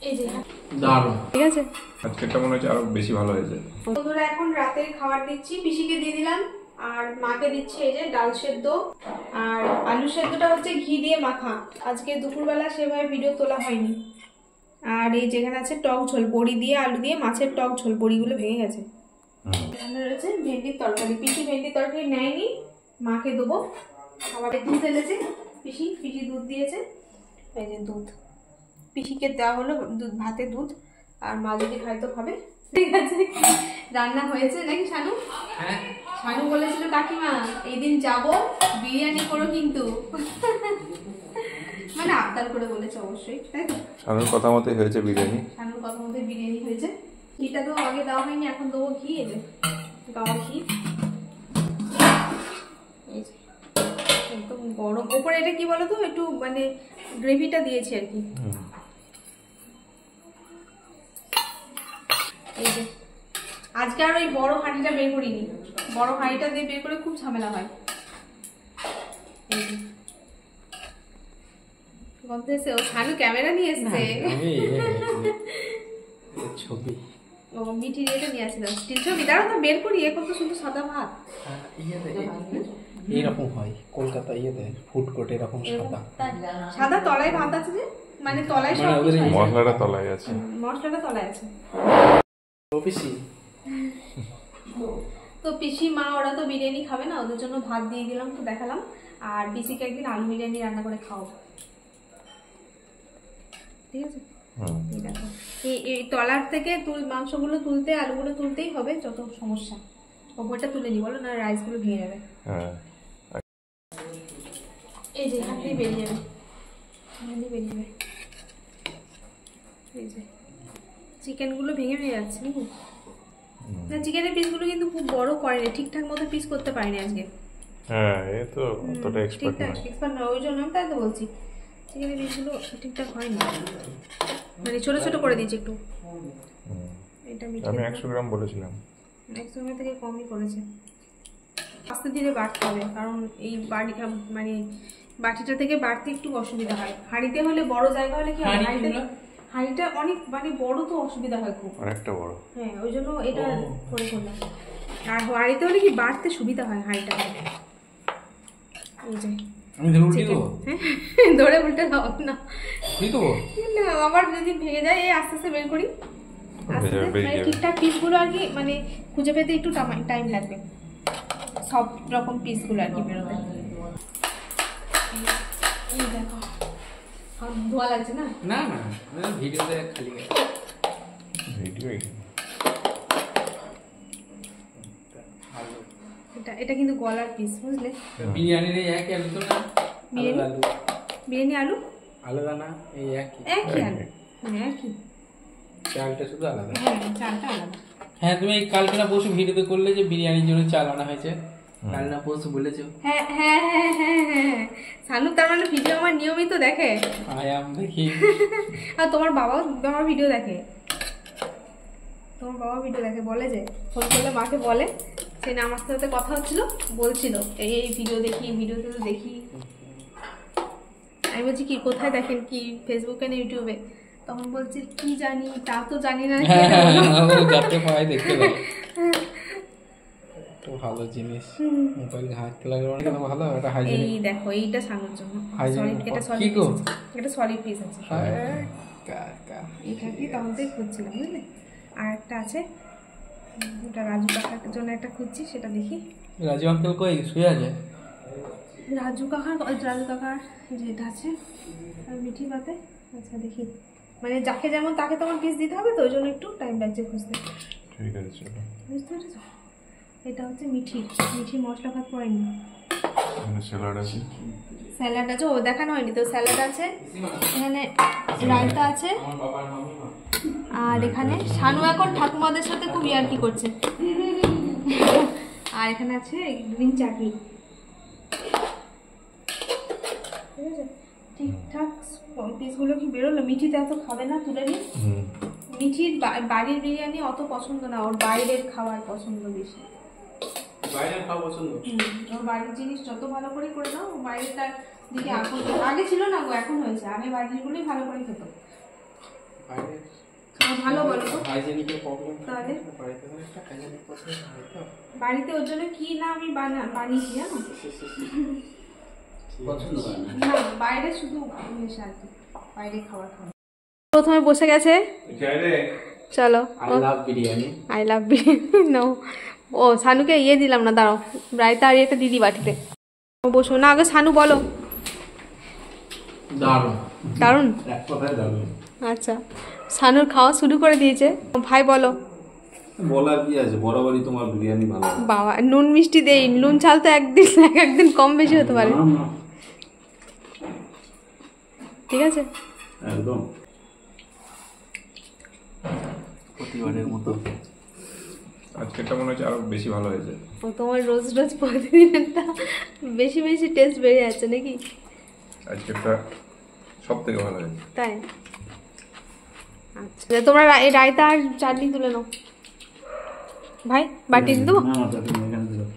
এই যে দারুণ, ঠিক আছে। আজকেরটা মনে হচ্ছে আরো বেশি ভালো হয়েছে। বন্ধুরা এখন রাতের খাবার দিচ্ছি, পিসিকে দিয়ে দিলাম আর মাকে দিচ্ছি এই যে ডাল সেদ্ধ আর আলু সেদ্ধটা হচ্ছে ঘি দিয়ে মাখা। আজকে দুপুরবেলা সেভাবে ভিডিও তোলা হয়নি। আর এই যেখানে আছে টক ঝোল, বড়ি দিয়ে আলু দিয়ে মাছের টক ঝোল, বড়িগুলো ভেঙে গেছে। এখানে রয়েছে ভেন্ডির তরকারি, পিসি ভেন্ডির তরকারি নেয়নি, মাকে দেবো। আবার দুধ এনেছে পিসি দুধ দিয়েছে, এই যে দুধ পিসিকে দেওয়া হলো, দুধ ভাতে দুধ, আর মা যদি খায় তো খাবে। ঠিক আছে, রান্না হয়েছে নাকি শানু? হ্যাঁ, শানু বলেছিল কাকিমা এই দিন যাবো বিরিয়ানি করো কিন্তু, মানে আবদার করে বলেছে অবশ্যই, তাই তো? শানুর কথা মতোই হয়েছে বিরিয়ানি। শানুর কথা মতো বিরিয়ানি হয়েছে। ঘিটা তো আগে দেওয়া হয়নি, এখন দেবো ঘি। এই যে গাওয়া ঘি, এই যে একদম গরম। ওপরে এটা কি বলতো, একটু মানে গ্রেভিটা দিয়েছি আর কি। এই যে আজকে আর ওই বড় হাঁড়িটা বের করিনি, বড় হাঁড়িটা দিয়ে বের করে খুব ঝামেলা হয়। এই যে বলতে এসে ও শানু ক্যামেরা নিয়ে এসছে, ছবি ও মিঠি এটা নিয়ে আসছিল স্টিল ছবি। দাঁড়াও তো বের করি, এখন তো শুধু সাদা ভাত। এইরকম হয় কলকাতায়, ইয়েতে ফুড কোর্ট এরকম সাদা সাদা তলায় ভাত আছে যে, মানে তলায় সব মশলাটা তলায় আছে, মশলাটা তলায় আছে। পিসি তো পিসি মা ওরা তো বিরিয়ানি খাবে না, ওদের জন্য ভাত দিয়ে দিলাম, তো দেখালাম। আর পিসিকে একদিন আলু বিরিয়ানি রান্না করে খাওয়াবো, ঠিক আছে? এই দেখো এই তলার থেকে মাংসগুলো তুলতে, আলুগুলো তুলতেই হবে, যত সমস্যা ওপরটা তুলে নি বলো না, রাইসগুলো ভেঙে যাবে। এই যে এখান থেকে বেরিয়ে যাবে, এখান থেকে বেরিয়ে যাবে। এই যে চিকেনগুলো ভেঙে ভেঙে যাচ্ছে নাকি না, চিকেনের পিসগুলো কিন্তু খুব বড় করেনি, ঠিকঠাক মতো পিস করতে পারিনি আজকে। হ্যাঁ, এই তো অতটা এক্সপার্ট না, এক্সপার্ট না, ওই জন্য আমি তাই তো বলছি চিকেনের পিসগুলো ঠিকঠাক হয়নি, মানে ছোট ছোট করে দিয়েছি একটু। এটা আমি 100 গ্রাম বলেছিলাম, 100 গ্রাম থেকে কমই করেছে। আস্তে ধীরে বাড়তে হবে, কারণ এই বাড়ি মানে বাটিটা থেকে বাড়তে একটু অসুবিধা হয়। হাঁড়িতে হলে বড় জায়গা হলে কি হয়, হাঁড়িটা অনেক মানে বড়, তো অসুবিধা হয় খুব, অনেকটা বড়। হ্যাঁ, ওই জন্য এটা করে করলাম। আর হাঁড়িতে হলে কি বাড়তে সুবিধা হয় হাঁড়িটা। এই যে আমি ধরে উল্টে দেবো, ধরে উল্টে দাও না, দেবো না আবার যদি ভেঙে যায়। এই আস্তে আস্তে বের করি, আস্তে আস্তে মানে ঠিকঠাক পিসগুলো আর কি, মানে খুঁজে পেতে একটু টাইম লাগবে, সব রকম পিসগুলো আর কি বেরোতে। এই দেখো ধোয়া লাগছে না? না না, ভিডিওতে খালি ভিডিও। এটা কিন্তু গলার পিস, বুঝলে? বিরিয়ানির এই একই আলু তো না, বিরিয়ানি আলু আলাদা না, এই একই আলু, হ্যাঁ একই, চালটা শুধু আলাদা। হ্যাঁ চালটা আলাদা। হ্যাঁ, তুমি কালকে না পরশু ভিডিওতে করলে যে বিরিয়ানির জন্য চাল আনা হয়েছে, কাল না পরশু বলেছো। হ্যাঁ হ্যাঁ হ্যাঁ হ্যাঁ হ্যাঁ, শানু তার মানে ভিডিও আমার নিয়মিত দেখে। দেখি। আর তোমার বাবাও আমার ভিডিও দেখে, তোমার বাবা ভিডিও দেখে, বলে যে ফোন করলে মাকে বলে সে না আমার সাথে কথা হচ্ছিল, বলছিল এই ভিডিও দেখি, ভিডিওতে তো দেখি। আমি বলছি কি কোথায় দেখেন, কি ফেসবুকে না ইউটিউবে? তখন বলছে কি জানি, তা তো জানি না। যাতে পাই দেখতে পাই, তো ভালো জিনিস। মোবাইল হাতে লাগানো কেন ভালো, এটা হাইজিন। এই দেখো এইটা সানুর জন্য সলিড, এটা সলিড, এটা সলিড পিস আছে। এটা কি তখনই খুঁজছিলাম, বুঝলে? আর একটা আছে, ওটা রাজু কাকার জন্য একটা খুঁজছি, সেটা দেখি। রাজু আঙ্কেল কই শুয়ে আছে? রাজু কাকার যেটা আছে মিঠি পাতে। আচ্ছা দেখি, মানে যাকে যেমন তাকে তেমন পিস দিতে হবে, তো ওই জন্য একটু টাইম লাগছে খুঁজতে। ঠিক আছে, চলো। বুঝতে পেরেছো? এটা হচ্ছে মিঠি মশলা ভাত পড়েনি, স্যালাড আছে, ও দেখানো হয়নি তো। স্যালাড আছে, এখানে রায়তা আছে, আর এখানে শানু এখন ঠাকুমাদের সাথে খুব ইয়ার্কি করছে। আর এখানে আছে গ্রিন চাটনি, ঠিক আছে? ঠিকঠাক পিসগুলো কি বেরোলো? মিঠিতে এত খাবে না, তুলে নিই। মিঠির বাড়ির বিরিয়ানি অত পছন্দ না, ওর বাইরের খাওয়ার পছন্দ বেশি। বাইরের খাওয়া পছন্দ, ওর বাড়ির জিনিস যত ভালো করে করে দাও, ও বাইরেটার দিকে আগে ছিল না গো, এখন হয়েছে। আগে বাড়ির গুলোই ভালো করে খেত। বাইরে হাইজেনিকের প্রবলেম তাহলে? বাড়িতে কোনো একটা হাইজেনিক প্রবলেম হয় তো। বাড়িতে ওর জন্য কি না আমি বানিয়েছি জানো? পছন্দ করে না। না বাইরে শুধু মেশে আর কি, বাইরে খাবার খাওয়া। প্রথমে বসে গেছে, চলো। I love biryani. I love biryani no. ও সানুকে ইয়ে দিলাম না, দাঁড়াও রায়তা আর এটা দিদি বাটিতে। বসো না, আগে সানু বলো। দারুণ দারুণ। এক কথায় দারুণ। আচ্ছা, সানুর খাওয়া শুরু করে দিয়েছে। ভাই বলো। বলার কি আছে, বরাবরই তোমার বিরিয়ানি ভালো। বাবা নুন মিষ্টি দেই, নুন চাল তো একদিন কম বেশি হতে পারে। না, না, ঠিক আছে একদম প্রতিবারের মতো আজকেরটা মনে হচ্ছে আরো বেশি ভালো হয়েছে। ও তোমার রোজ রোজ প্রতিদিনেরটা বেশি বেশি টেস্ট বেড়ে যাচ্ছে নাকি? আজকেরটা সব থেকে ভালো হয়েছে। তাই? আচ্ছা তোমরা এই রায়তা আর চাটনি তুলে নাও। ভাই বাটি দিয়ে দেবো? না, না, এখানে দিলাম।